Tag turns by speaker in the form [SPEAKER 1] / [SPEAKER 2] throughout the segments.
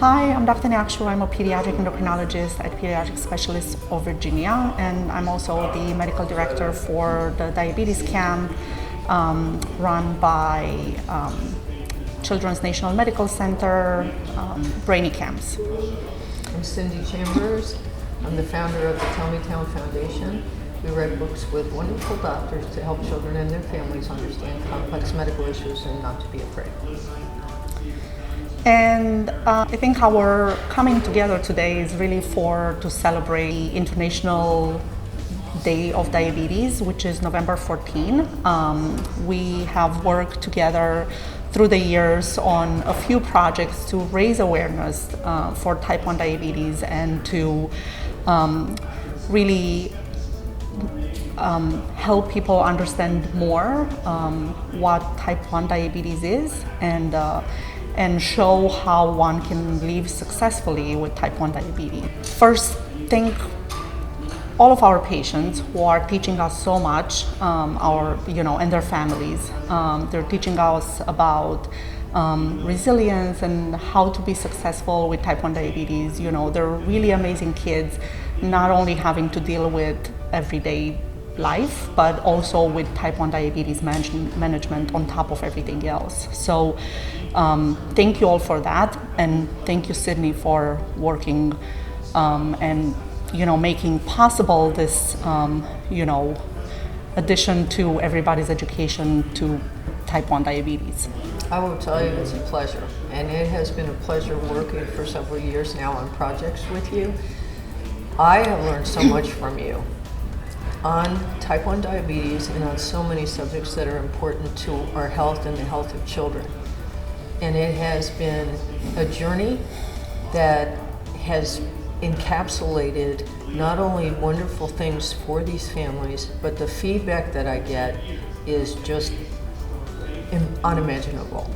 [SPEAKER 1] Hi, I'm Dr. Neacsu. I'm a pediatric endocrinologist at Pediatric Specialists of Virginia, and I'm also the medical director for the diabetes camp run by Children's National Medical Center, Brainy Camps.
[SPEAKER 2] I'm Cindy Chambers. I'm the founder of the Tell Me Town Foundation. We write books with wonderful doctors to help children and their families understand complex medical issues and not to be afraid.
[SPEAKER 1] And I think our coming together today is really to celebrate International Day of Diabetes, which is November 14. We have worked together through the years on a few projects to raise awareness for type 1 diabetes and to really help people understand more what type 1 diabetes is and show how one can live successfully with type 1 diabetes. First, thank all of our patients who are teaching us so much, and their families. They're teaching us about resilience and how to be successful with type 1 diabetes. They're really amazing kids, not only having to deal with everyday life, but also with type 1 diabetes management on top of everything else. So thank you all for that, and thank you, Sydney, for working and making possible this addition to everybody's education to type 1 diabetes.
[SPEAKER 2] I will tell you it's a pleasure, and it has been a pleasure working for several years now on projects with you. I have learned so much from you on type 1 diabetes and on so many subjects that are important to our health and the health of children. And it has been a journey that has encapsulated not only wonderful things for these families, but the feedback that I get is just unimaginable.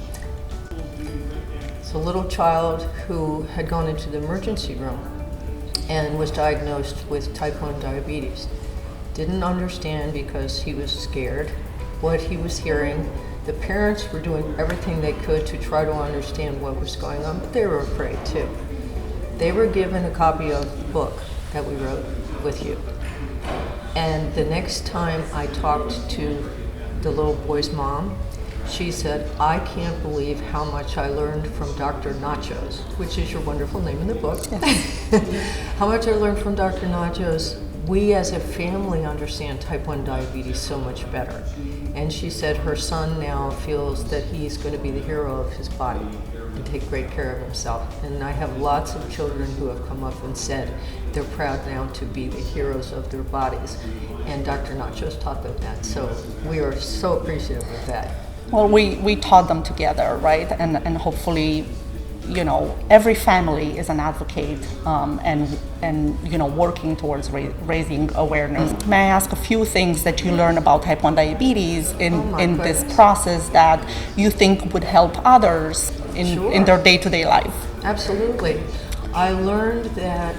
[SPEAKER 2] It's a little child who had gone into the emergency room and was diagnosed with type 1 diabetes. Didn't understand because he was scared what he was hearing. The parents were doing everything they could to try to understand what was going on, but they were afraid too. They were given a copy of the book that we wrote with you. And the next time I talked to the little boy's mom, she said, "I can't believe how much I learned from Dr. Nachos," which is your wonderful name in the book. How much I learned from Dr. Nachos. We as a family understand type 1 diabetes so much better. And she said her son now feels that he's going to be the hero of his body and take great care of himself. And I have lots of children who have come up and said they're proud now to be the heroes of their bodies. And Dr. Nachos taught them that. So we are so appreciative of that.
[SPEAKER 1] Well, we taught them together, right? And hopefully, every family is an advocate and working towards raising awareness. May I ask a few things that you learn about type 1 diabetes in this process that you think would help others in their day-to-day life?
[SPEAKER 2] Absolutely. I learned that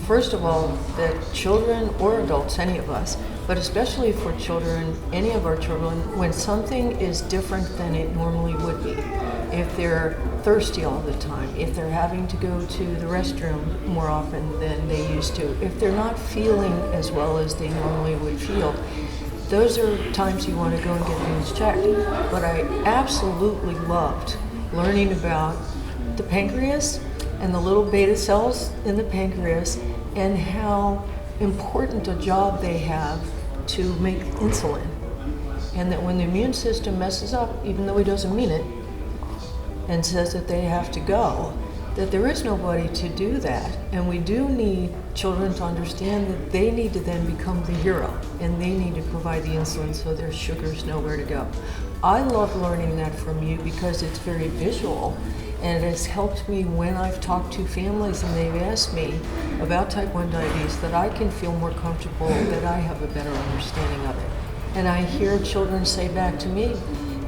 [SPEAKER 2] first of all, that children or adults, any of us, but especially for children, any of our children, when something is different than it normally would be, if they're thirsty all the time, if they're having to go to the restroom more often than they used to, if they're not feeling as well as they normally would feel, those are times you want to go and get things checked. But I absolutely loved learning about the pancreas and the little beta cells in the pancreas and how important a job they have to make insulin. And that when the immune system messes up, even though he doesn't mean it, and says that they have to go, that there is nobody to do that. And we do need children to understand that they need to then become the hero, and they need to provide the insulin so their sugars know where to go. I love learning that from you because it's very visual, and it has helped me when I've talked to families and they've asked me about type 1 diabetes, that I can feel more comfortable, that I have a better understanding of it. And I hear children say back to me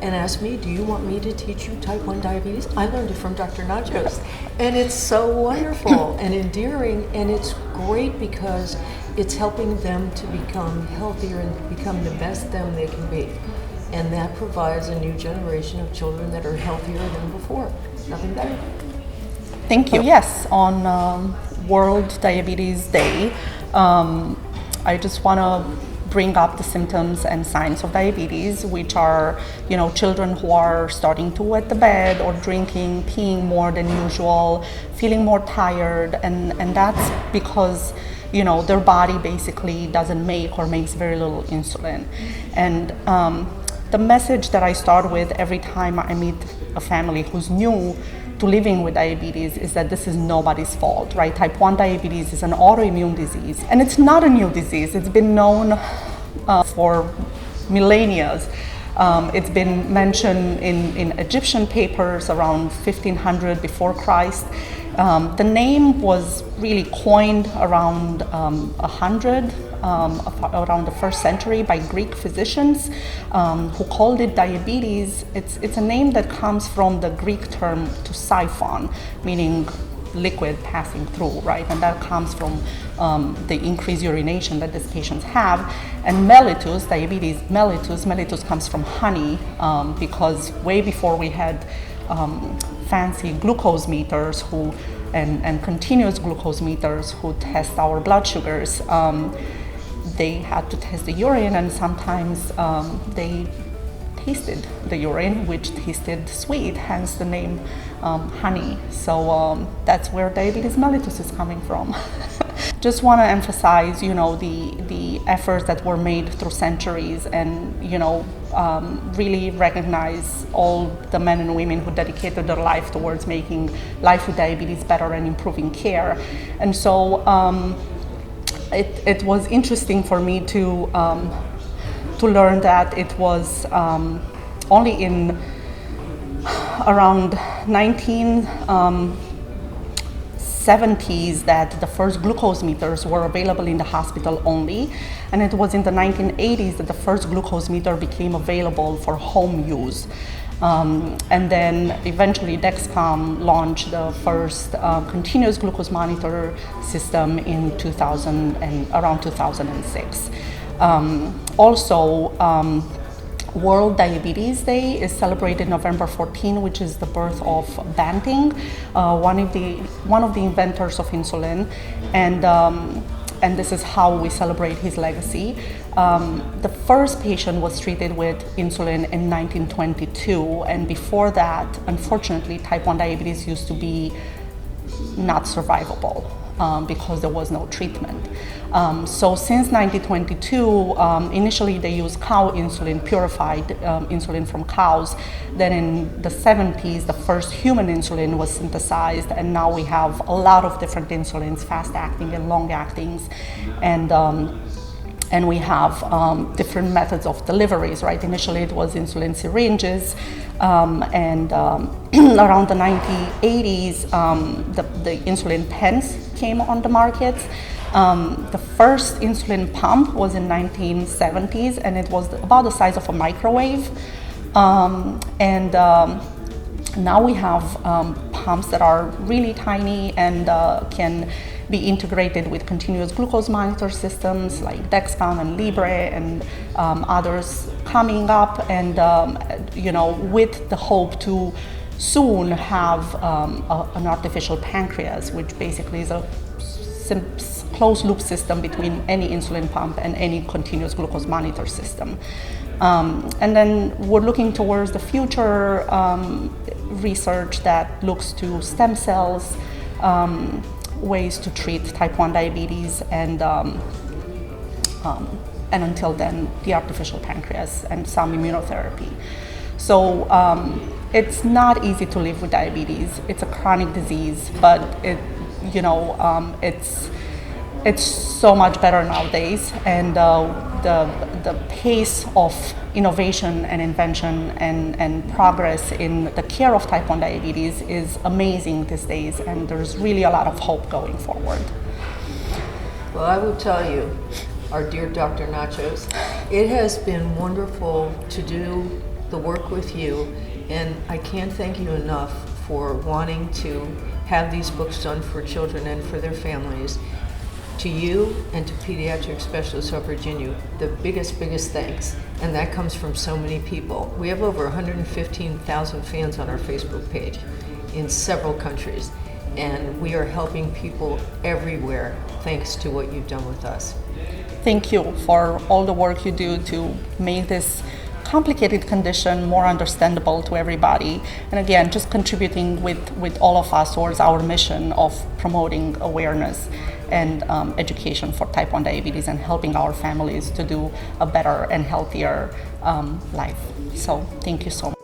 [SPEAKER 2] and ask me, "Do you want me to teach you type 1 diabetes? I learned it from Dr. Nachos." And it's so wonderful and endearing, and it's great because it's helping them to become healthier and become the best them they can be. And that provides a new generation of children that are healthier than before. Nothing better.
[SPEAKER 1] Thank you. Yes, on World Diabetes Day, I just want to bring up the symptoms and signs of diabetes, which are, children who are starting to wet the bed or drinking, peeing more than usual, feeling more tired, and that's because, their body basically doesn't make or makes very little insulin. And the message that I start with every time I meet a family who's new to living with diabetes is that this is nobody's fault, right? Type 1 diabetes is an autoimmune disease, and it's not a new disease. It's been known for millennia. It's been mentioned in Egyptian papers around 1500 before Christ. The name was really coined around 100, around the 1st century by Greek physicians who called it diabetes. It's a name that comes from the Greek term to siphon, meaning liquid passing through, right? And that comes from the increased urination that these patients have. And mellitus, diabetes mellitus comes from honey, because way before we had fancy glucose meters and continuous glucose meters who test our blood sugars, they had to test the urine, and sometimes they tasted the urine, which tasted sweet, hence the name honey. So that's where diabetes mellitus is coming from. Just want to emphasize, the efforts that were made through centuries, and really recognize all the men and women who dedicated their life towards making life with diabetes better and improving care. And so it was interesting for me to learn that it was only in around 1970s that the first glucose meters were available in the hospital only, and it was in the 1980s that the first glucose meter became available for home use. And then eventually Dexcom launched the first continuous glucose monitor system in around 2006. World Diabetes Day is celebrated November 14, which is the birth of Banting, one of the inventors of insulin, and this is how we celebrate his legacy. The first patient was treated with insulin in 1922, and before that, unfortunately, type 1 diabetes used to be not survivable because there was no treatment. So since 1922, initially they used cow insulin, purified insulin from cows. Then in the 70s, the first human insulin was synthesized, and now we have a lot of different insulins, fast-acting and long-actings, and we have different methods of deliveries, right? Initially it was insulin syringes, and around the 1980s, the insulin pens came on the market. The first insulin pump was in 1970s, and it was about the size of a microwave. Now we have pumps that are really tiny and can be integrated with continuous glucose monitor systems like Dexcom and Libre and others coming up, and with the hope to soon have an artificial pancreas, which basically is a closed loop system between any insulin pump and any continuous glucose monitor system. And then we're looking towards the future research that looks to stem cells, ways to treat type 1 diabetes, and until then, the artificial pancreas and some immunotherapy. So it's not easy to live with diabetes. It's a chronic disease, but it's so much better nowadays, and the pace of innovation and invention and progress in the care of type 1 diabetes is amazing these days, and there's really a lot of hope going forward.
[SPEAKER 2] Well, I will tell you, our dear Dr. Nachos, it has been wonderful to do the work with you, and I can't thank you enough for wanting to have these books done for children and for their families. To you and to Pediatric Specialists of Virginia, the biggest thanks, and that comes from so many people. We have over 115,000 fans on our Facebook page in several countries, and we are helping people everywhere thanks to what you've done with us.
[SPEAKER 1] Thank you for all the work you do to make this complicated condition more understandable to everybody. And again, just contributing with all of us towards our mission of promoting awareness and education for type 1 diabetes and helping our families to do a better and healthier life. So thank you so much.